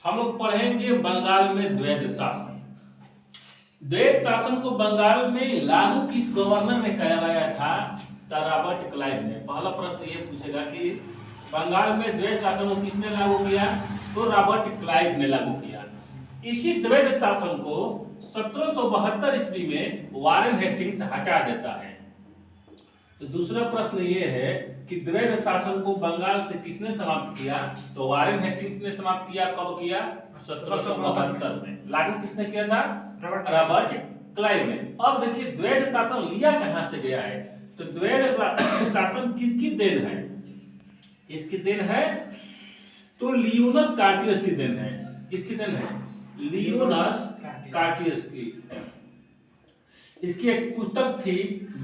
हम लोग पढ़ेंगे बंगाल में द्वैध शासन। द्वैध शासन को बंगाल में लागू किस गवर्नर ने कराया था? रॉबर्ट क्लाइव ने। पहला प्रश्न ये पूछेगा कि बंगाल में द्वैध शासन को किसने लागू किया? तो रॉबर्ट क्लाइव ने लागू किया। इसी द्वैध शासन को 1772 ईस्वी में वारेन हेस्टिंग्स हटा देता है। तो दूसरा प्रश्न ये है कि द्वैध शासन को बंगाल से किसने समाप्त किया? तो वारेन हेस्टिंग्स ने समाप्त किया। कब किया? 1772 में। लागू किसने किया था? रॉबर्ट क्लाइव ने। अब देखिए द्वैध शासन लिया कहां से गया है? तो द्वैध शासन किसकी देन है? किसकी देन है? तो लियोनस कार्टियस की देन है। किसकी देन है? लियोनस कार्टियस की। इसकी एक पुस्तक थी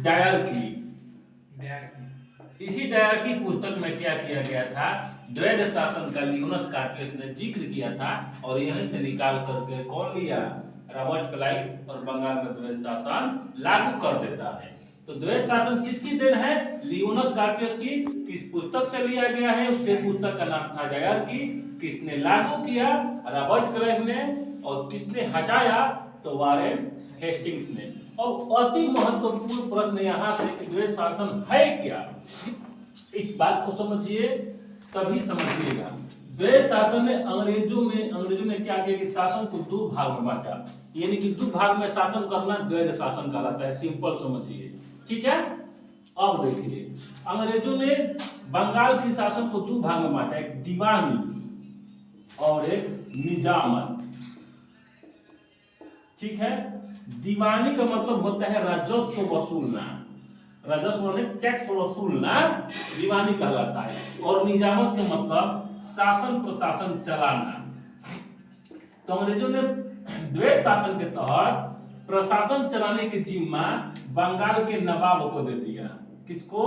डायरकी। इसी डायरकी पुस्तक में क्या किया गया था? द्वैध शासन का लियोनस कार्टियस ने जिक्र किया था और यहीं से निकाल करके कौन लिया? रॉबर्ट क्लाइव, और बंगाल में द्वैध शासन लागू कर देता है। तो द्वैध शासन किसकी देन है? लियोनस कार्टियस की। किस पुस्तक से लिया गया है? उसके पुस्तक का नाम था डायरकी। किसने लागू किया? रॉबर्ट क्लाइव ने। और किसने हटाया? तो वारेन हेस्टिंग्स ने। और अति महत्वपूर्ण प्रश्न यहाँ से कि द्वैध शासन है क्या? इस बात को समझिए तभी समझिएगा। द्वैध शासन ने अंग्रेजों ने क्या किया कि शासन को दो भाग में बांटा, यानी कि दो भाग में शासन करना द्वैध शासन कहलाता है। सिंपल समझिए, ठीक है। अब देखिए अंग्रेजों ने बंगाल की शासन को दो भाग में बांटा, एक दीवानी और एक निजामत, ठीक है। दीवानी का मतलब होता है राजस्व वसूलना, राजस्व माने टैक्स वसूलना दीवानी कहलाता है। और निजामत का मतलब शासन प्रशासन चलाना। तो अंग्रेजों ने द्वैध शासन के तहत प्रशासन चलाने की जिम्मा बंगाल के नवाब को दे दिया। किसको?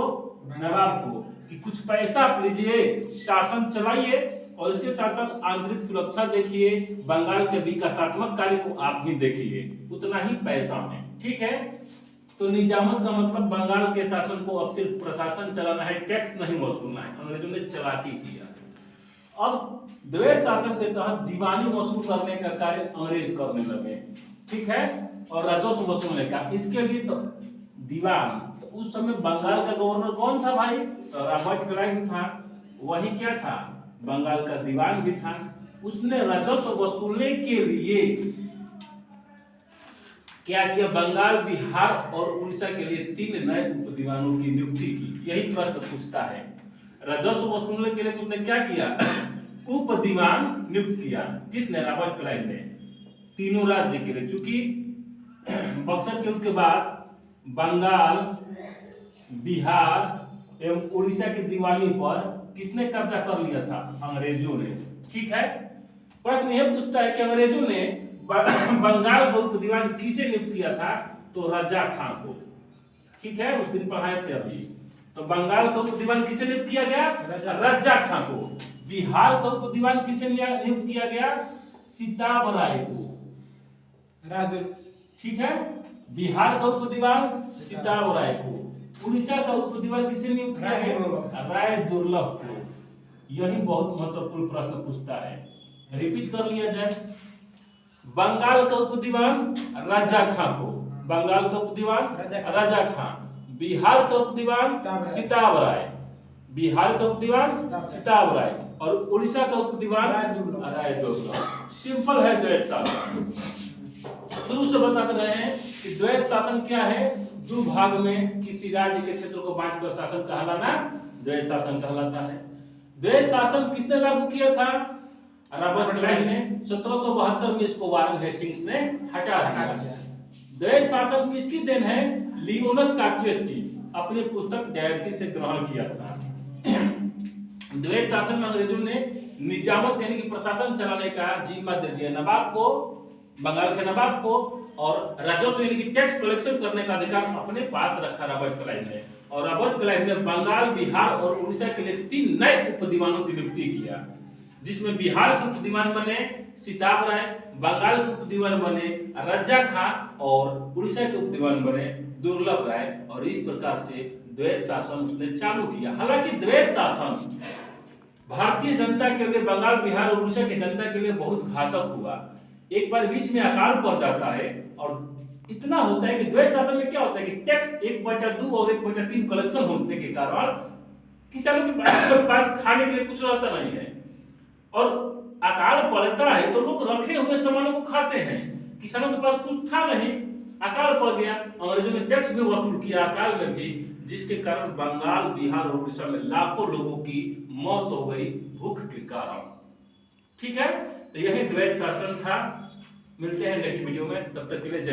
नवाब को, कि कुछ पैसा आप लीजिए, शासन चलाइए और इसके साथ साथ आंतरिक सुरक्षा देखिए, बंगाल के विकासात्मक कार्य को आप ही देखिए, उतना ही पैसा में, ठीक है। तो निजामत का मतलब बंगाल के शासन को अब सिर्फ प्रशासन चलाना है, टैक्स नहीं वसूलना है। अंग्रेजों ने चालाकी किया। अब द्वैध शासन के तहत दीवानी वसूल करने का कार्य अंग्रेज करने लगे, ठीक है, और राजस्व वसूलने का। इसके लिए तो दीवान, तो उस समय बंगाल का गवर्नर कौन था भाई? तो रॉबर्ट क्लाइव था। वही क्या था? बंगाल का दीवान भी था। उसने राजस्व वसूलने के लिए क्या किया? बंगाल, बिहार और उड़ीसा के लिए 3 नए उप दीवानों की नियुक्ति की। यही प्रश्न पूछता है। राजस्व वसूलने के लिए उसने क्या किया? उप दीवान नियुक्त किया। किसने? रॉबर्ट क्लाइव ने। तीनों राज्य के लिए, चूंकि बक्सर के उसके बाद बंगाल, बिहार एवं उड़ीसा की दीवानी पर किसने कब्जा कर लिया था? अंग्रेजों ने, ठीक है। प्रश्न यह पूछता है कि अंग्रेजों ने बंगाल का उप दीवान किसे नियुक्त किया था? तो रजा खां को, ठीक है, उस दिन पढ़ाए थे अभी। तो बंगाल का उप दीवान किसे नियुक्त किया गया? रजा खां को। बिहार का उप दीवान किसे नियुक्त किया गया? सीताब राय को, ठीक है। बिहार का उप दीवान सीताब राय को। उड़ीसा का उप दीवान किसे नियुक्त किया गया? राय दुर्लभ को। यही बहुत महत्वपूर्ण प्रश्न पूछता है, रिपीट कर लिया जाए। बंगाल का उप दीवान राजा खां को, बंगाल का उप दीवान राजा खां। बिहार का उप दीवान सीताब राय, बिहार का उप दीवान सीताब राय। और उड़ीसा का उप दीवान राय दुर्लभ। सिंपल है द्वैध शासन। शुरू से बताते रहे हैं कि द्वैध शासन क्या है? दो भाग में किसी राज्य के क्षेत्र को बांटकर शासन कहलाना द्वैध शासन कहलाता है। द्वैध शासन किसने लागू किया था? रॉबर्ट क्लाइव ने। 1772 में इसको वारेन हेस्टिंग्स ने हटा दिया। द्वैध शासन किसकी देन है? लियोनस कार्टियस की। अपनी पुस्तक डायरकी से ग्रहण किया था। द्वैध शासन में अंग्रेजों ने निजामत यानी कि प्रशासन चलाने का जिम्मा दे दिया नवाब को, बंगाल के नवाब को, और राजस्व यानी कि टैक्स कलेक्शन करने का अधिकार अपने पास रखा रॉबर्ट क्लाइव ने। और रॉबर्ट क्लाइव ने बंगाल, बिहार और उड़ीसा के लिए 3 नए उप दीवानों की नियुक्ति किया, जिसमें बिहार के उप दीवान बने सीताब राय, बंगाल के उप दीवान बने रजा खां और उड़ीसा के उप दीवान बने दुर्लभ राय। और इस प्रकार से द्वैध शासन उसने चालू किया। हालांकि द्वैध शासन भारतीय जनता के लिए, बंगाल, बिहार और उड़ीसा की जनता के लिए बहुत घातक हुआ। एक बार बीच में अकाल पड़ जाता है और इतना होता है कि द्वैत शासन में क्या होता है कि टैक्स 1/2 और 1/3 कलेक्शन होने के कारण किसानों के पास खाने के लिए कुछ रहता नहीं है, और अकाल पड़ता है तो लोग रखे हुए सामानों को खाते हैं। किसानों के पास कुछ था नहीं, अकाल पड़ गया, अंग्रेजों ने टैक्स भी वसूल किया अकाल में भी, जिसके कारण बंगाल, बिहार और उड़ीसा में लाखों लोगों की मौत हो गई भूख के कारण। ठीक है, तो यही द्वैत शासन था। मिलते हैं नेक्स्ट वीडियो में, तब तक के लिए जय।